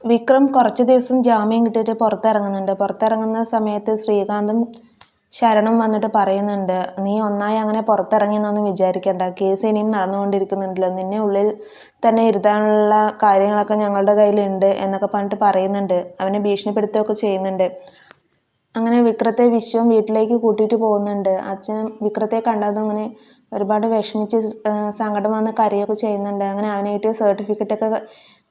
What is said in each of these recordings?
വിക്രം കുറച്ച് ദിവസം ജാമ്യം കിട്ടിയിട്ട് പുറത്തിറങ്ങുന്നുണ്ട്. പുറത്തിറങ്ങുന്ന സമയത്ത് ശ്രീകാന്തും ശരണും വന്നിട്ട് പറയുന്നുണ്ട്, നീ ഒന്നായി അങ്ങനെ പുറത്തിറങ്ങിയെന്നൊന്നും വിചാരിക്കേണ്ട, കേസ് ഇനിയും നടന്നുകൊണ്ടിരിക്കുന്നുണ്ടല്ലോ, നിന്നെ ഉള്ളിൽ തന്നെ ഇരുത്താനുള്ള കാര്യങ്ങളൊക്കെ ഞങ്ങളുടെ കയ്യിലുണ്ട് എന്നൊക്കെ പറഞ്ഞിട്ട് പറയുന്നുണ്ട്. അവനെ ഭീഷണിപ്പെടുത്തുകയൊക്കെ ചെയ്യുന്നുണ്ട്. അങ്ങനെ വിക്രത്തെ വിശ്വം വീട്ടിലേക്ക് കൂട്ടിയിട്ട് പോകുന്നുണ്ട്. അച്ഛൻ വിക്രത്തെ കണ്ടതും ഇങ്ങനെ ഒരുപാട് വിഷമിച്ച് സങ്കടം വന്ന് കരയൊക്കെ ചെയ്യുന്നുണ്ട്. അങ്ങനെ അവന് കിട്ടിയ സർട്ടിഫിക്കറ്റൊക്കെ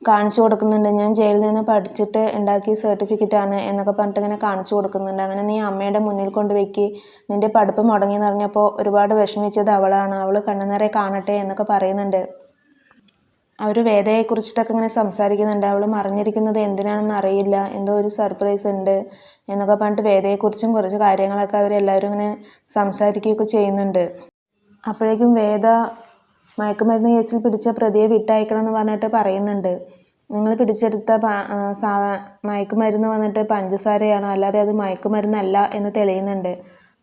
കാണിച്ചു കൊടുക്കുന്നുണ്ട്. ഞാൻ ജയിലിൽ നിന്ന് പഠിച്ചിട്ട് ഉണ്ടാക്കിയ സർട്ടിഫിക്കറ്റാണ് എന്നൊക്കെ പറഞ്ഞിട്ട് ഇങ്ങനെ കാണിച്ചു കൊടുക്കുന്നുണ്ട്. അങ്ങനെ നീ അമ്മയുടെ മുന്നിൽ കൊണ്ട് വെക്ക്, നിന്റെ പഠിപ്പ് മുടങ്ങിയെന്ന് പറഞ്ഞപ്പോൾ ഒരുപാട് വിഷമിച്ചത് അവളാണ്, അവൾ കണ്ണുനിറയെ കാണട്ടെ എന്നൊക്കെ പറയുന്നുണ്ട്. അവർ വേദയെക്കുറിച്ചിട്ടൊക്കെ ഇങ്ങനെ സംസാരിക്കുന്നുണ്ട്. അവൾ മറിഞ്ഞിരിക്കുന്നത് എന്തിനാണെന്ന് അറിയില്ല, എന്തോ ഒരു സർപ്രൈസ് ഉണ്ട് എന്നൊക്കെ പറഞ്ഞിട്ട് വേദയെക്കുറിച്ചും കുറച്ച് കാര്യങ്ങളൊക്കെ അവരെല്ലാവരും ഇങ്ങനെ സംസാരിക്കുകയൊക്കെ ചെയ്യുന്നുണ്ട്. അപ്പോഴേക്കും വേദ മയക്കുമരുന്ന് കേസിൽ പിടിച്ച പ്രതിയെ വിട്ടയക്കണം എന്ന് പറഞ്ഞിട്ട് പറയുന്നുണ്ട്. നിങ്ങൾ പിടിച്ചെടുത്ത മയക്കുമരുന്ന് വന്നിട്ട് പഞ്ചസാരയാണ്, അല്ലാതെ അത് മയക്കുമരുന്നല്ല എന്ന് തെളിയുന്നുണ്ട്.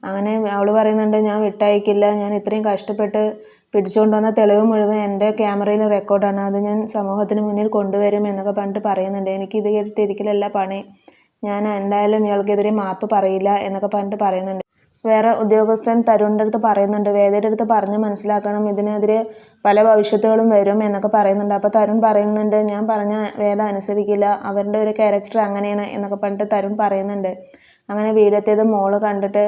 അങ്ങനെ അവൾ പറയുന്നുണ്ട്, ഞാൻ വിട്ടയക്കില്ല, ഞാൻ ഇത്രയും കഷ്ടപ്പെട്ട് പിടിച്ചുകൊണ്ടുവന്ന തെളിവ് മുഴുവൻ എൻ്റെ ക്യാമറയിൽ റെക്കോർഡാണ്, അത് ഞാൻ സമൂഹത്തിന് മുന്നിൽ കൊണ്ടുവരും എന്നൊക്കെ പറഞ്ഞിട്ട് പറയുന്നുണ്ട്. എനിക്ക് ഇത് കേട്ടിട്ട് ഇരിക്കലല്ല പണി, ഞാൻ എന്തായാലും ഇയാൾക്കെതിരെ മാപ്പ് പറയില്ല എന്നൊക്കെ പറഞ്ഞിട്ട് പറയുന്നുണ്ട്. വേറെ ഉദ്യോഗസ്ഥൻ തരുണിൻ്റെ അടുത്ത് പറയുന്നുണ്ട്, വേദയുടെ അടുത്ത് പറഞ്ഞ് മനസ്സിലാക്കണം, ഇതിനെതിരെ പല ഭവിഷ്യത്തുകളും വരും എന്നൊക്കെ പറയുന്നുണ്ട്. അപ്പോൾ തരുൺ പറയുന്നുണ്ട്, ഞാൻ പറഞ്ഞ വേദ അനുസരിക്കില്ല, അവരുടെ ഒരു ക്യാരക്ടർ അങ്ങനെയാണ് എന്നൊക്കെ പറഞ്ഞിട്ട് തരുൺ പറയുന്നുണ്ട്. അങ്ങനെ വീടെത്തിയത് മോള് കണ്ടിട്ട്,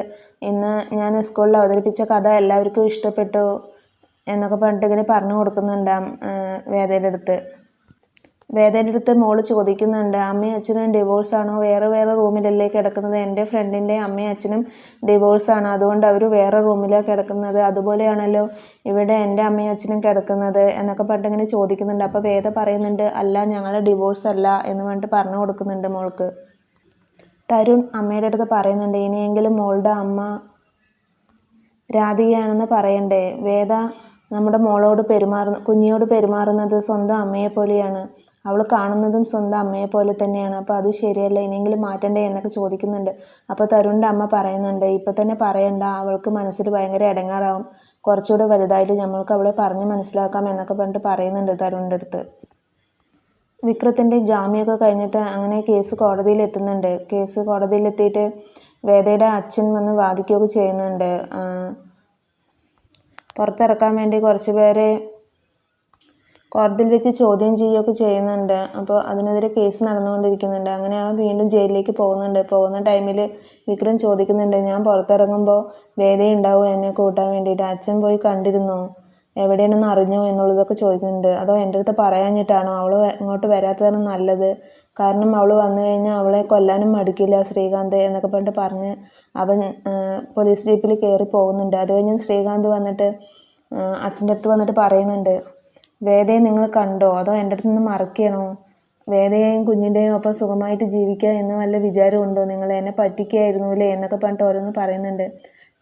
ഇന്ന് ഞാൻ സ്കൂളിൽ അവതരിപ്പിച്ച കഥ എല്ലാവർക്കും ഇഷ്ടപ്പെട്ടു എന്നൊക്കെ പറഞ്ഞിട്ട് ഇങ്ങനെ പറഞ്ഞു കൊടുക്കുന്നുണ്ട് വേദയുടെ അടുത്ത് മോള് ചോദിക്കുന്നുണ്ട്, അമ്മയും അച്ഛനും ഡിവോഴ്സാണോ, വേറെ വേറെ റൂമിലല്ലേ കിടക്കുന്നത്, എൻ്റെ ഫ്രണ്ടിൻ്റെ അമ്മയും അച്ഛനും ഡിവോഴ്സാണ്, അതുകൊണ്ട് അവർ വേറെ റൂമിലാണ് കിടക്കുന്നത്, അതുപോലെയാണല്ലോ ഇവിടെ എൻ്റെ അമ്മയും അച്ഛനും കിടക്കുന്നത് എന്നൊക്കെ പറഞ്ഞിട്ട് ഇങ്ങനെ ചോദിക്കുന്നുണ്ട്. അപ്പോൾ വേദ പറയുന്നുണ്ട്, അല്ല ഞങ്ങളുടെ ഡിവോഴ്സ് അല്ല എന്ന് പറഞ്ഞിട്ട് പറഞ്ഞു കൊടുക്കുന്നുണ്ട് മോൾക്ക്. തരുൺ അമ്മയുടെ അടുത്ത് പറയുന്നുണ്ട്, ഇനിയെങ്കിലും മോളുടെ അമ്മ രാധികയാണെന്ന് പറയണ്ടേ, വേദ നമ്മുടെ മോളോട് കുഞ്ഞിയോട് പെരുമാറുന്നത് സ്വന്തം അമ്മയെ പോലെയാണ്, അവൾ കാണുന്നതും സ്വന്തം അമ്മയെ പോലെ തന്നെയാണ്, അപ്പോൾ അത് ശരിയല്ല, ഇനിയെങ്കിലും മാറ്റണ്ടേ എന്നൊക്കെ ചോദിക്കുന്നുണ്ട്. അപ്പോൾ തരുണിൻ്റെ അമ്മ പറയുന്നുണ്ട്, ഇപ്പം തന്നെ പറയണ്ട, അവൾക്ക് മനസ്സിൽ ഭയങ്കര ഇടങ്ങാറാവും, കുറച്ചുകൂടെ വലുതായിട്ട് നമ്മൾക്ക് അവളെ പറഞ്ഞ് മനസ്സിലാക്കാം എന്നൊക്കെ പറഞ്ഞിട്ട് പറയുന്നുണ്ട് തരുണിൻ്റെ അടുത്ത്. വിക്രത്തിൻ്റെ ജാമ്യമൊക്കെ കഴിഞ്ഞിട്ട് അങ്ങനെ കേസ് കോടതിയിലെത്തുന്നുണ്ട്. കേസ് കോടതിയിലെത്തിയിട്ട് വേദയുടെ അച്ഛൻ വന്ന് വാദിക്കുകയൊക്കെ ചെയ്യുന്നുണ്ട്. പുറത്തിറക്കാൻ വേണ്ടി കുറച്ച് പേരെ കോടതിയിൽ വെച്ച് ചോദ്യം ചെയ്യുകയൊക്കെ ചെയ്യുന്നുണ്ട്. അപ്പോൾ അതിനെതിരെ കേസ് നടന്നുകൊണ്ടിരിക്കുന്നുണ്ട്. അങ്ങനെ അവൻ വീണ്ടും ജയിലിലേക്ക് പോകുന്നുണ്ട്. പോകുന്ന ടൈമിൽ വിക്രം ചോദിക്കുന്നുണ്ട്, ഞാൻ പുറത്തിറങ്ങുമ്പോൾ വേദയുണ്ടാവുമോ എന്നെ കൂട്ടാൻ വേണ്ടിയിട്ട്, അച്ഛൻ പോയി കണ്ടിരുന്നോ, എവിടെയാണെന്ന് അറിഞ്ഞോ എന്നുള്ളതൊക്കെ ചോദിക്കുന്നുണ്ട്. അതോ എൻ്റെ അടുത്ത് പറയാഞ്ഞിട്ടാണോ, അവൾ ഇങ്ങോട്ട് വരാത്തതാണ് നല്ലത്, കാരണം അവൾ വന്നു കഴിഞ്ഞാൽ അവളെ കൊല്ലാനും മടിക്കില്ല ശ്രീകാന്ത് എന്നൊക്കെ പറഞ്ഞ് അവൻ പോലീസ് ജീപ്പിൽ കയറി പോകുന്നുണ്ട്. അത് കഴിഞ്ഞ് ശ്രീകാന്ത് വന്നിട്ട് അച്ഛൻ്റെ അടുത്ത് വന്നിട്ട് പറയുന്നുണ്ട്, വേദയെ നിങ്ങൾ കണ്ടോ, അതോ എൻ്റെ അടുത്ത് നിന്ന് മറയ്ക്കണോ, വേദയെയും കുഞ്ഞിൻ്റെയും ഒപ്പം സുഖമായിട്ട് ജീവിക്കുക എന്ന് വല്ല വിചാരമുണ്ടോ, നിങ്ങൾ എന്നെ പറ്റിക്കുകയായിരുന്നുല്ലേ എന്നൊക്കെ പറഞ്ഞിട്ട് ഓരോന്ന് പറയുന്നുണ്ട്.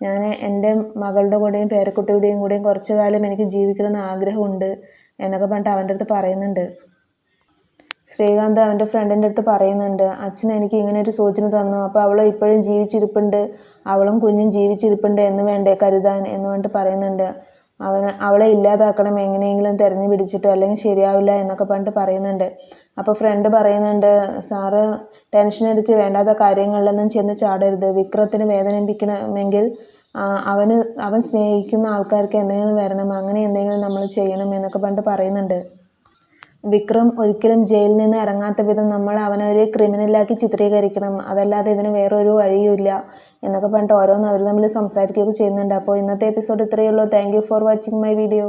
ഞാൻ എൻ്റെ മകളുടെ കൂടെയും പേരക്കുട്ടിയുടെയും കൂടെയും കുറച്ച് കാലം എനിക്ക് ജീവിക്കണമെന്ന് ആഗ്രഹമുണ്ട് എന്നൊക്കെ പറഞ്ഞിട്ട് അവൻ്റെ അടുത്ത് പറയുന്നുണ്ട്. ശ്രീകാന്ത് അവൻ്റെ ഫ്രണ്ടിൻ്റെ അടുത്ത് പറയുന്നുണ്ട്, അച്ഛൻ എനിക്ക് ഇങ്ങനെ ഒരു സൂചന തന്നു, അപ്പോൾ അവൾ ഇപ്പോഴും ജീവിച്ചിരിപ്പുണ്ട്, അവളും കുഞ്ഞും ജീവിച്ചിരിപ്പുണ്ട് എന്ന് വേണ്ടേ കരുതാൻ എന്ന് പറഞ്ഞിട്ട് പറയുന്നുണ്ട്. അവളെ ഇല്ലാതാക്കണം, എങ്ങനെയെങ്കിലും തെരഞ്ഞു പിടിച്ചിട്ടോ, അല്ലെങ്കിൽ ശരിയാവില്ല എന്നൊക്കെ പറഞ്ഞിട്ട് പറയുന്നുണ്ട്. അപ്പോൾ ഫ്രണ്ട് പറയുന്നുണ്ട്, സാറ് ടെൻഷൻ അടിച്ച് വേണ്ടാത്ത കാര്യങ്ങളിലൊന്നും ചെന്ന് ചാടരുത്, വിക്രത്തിന് വേദനിപ്പിക്കണമെങ്കിൽ അവൻ സ്നേഹിക്കുന്ന ആൾക്കാർക്ക് എന്തെങ്കിലും വരണം, അങ്ങനെ എന്തെങ്കിലും നമ്മൾ ചെയ്യണം എന്നൊക്കെ പറഞ്ഞിട്ട് പറയുന്നുണ്ട്. വിക്രം ഒരിക്കലും ജയിലിൽ നിന്ന് ഇറങ്ങാത്ത വിധം നമ്മൾ അവനൊരു ക്രിമിനലാക്കി ചിത്രീകരിക്കണം, അതല്ലാതെ ഇതിന് വേറൊരു വഴിയുമില്ല എന്നൊക്കെ പറഞ്ഞിട്ട് ഓരോന്ന് അവർ തമ്മിൽ സംസാരിക്കുകയൊക്കെ ചെയ്യുന്നുണ്ട്. അപ്പോൾ ഇന്നത്തെ എപ്പിസോഡ് ഇത്രയേ ഉള്ളൂ. Thank you for watching my video.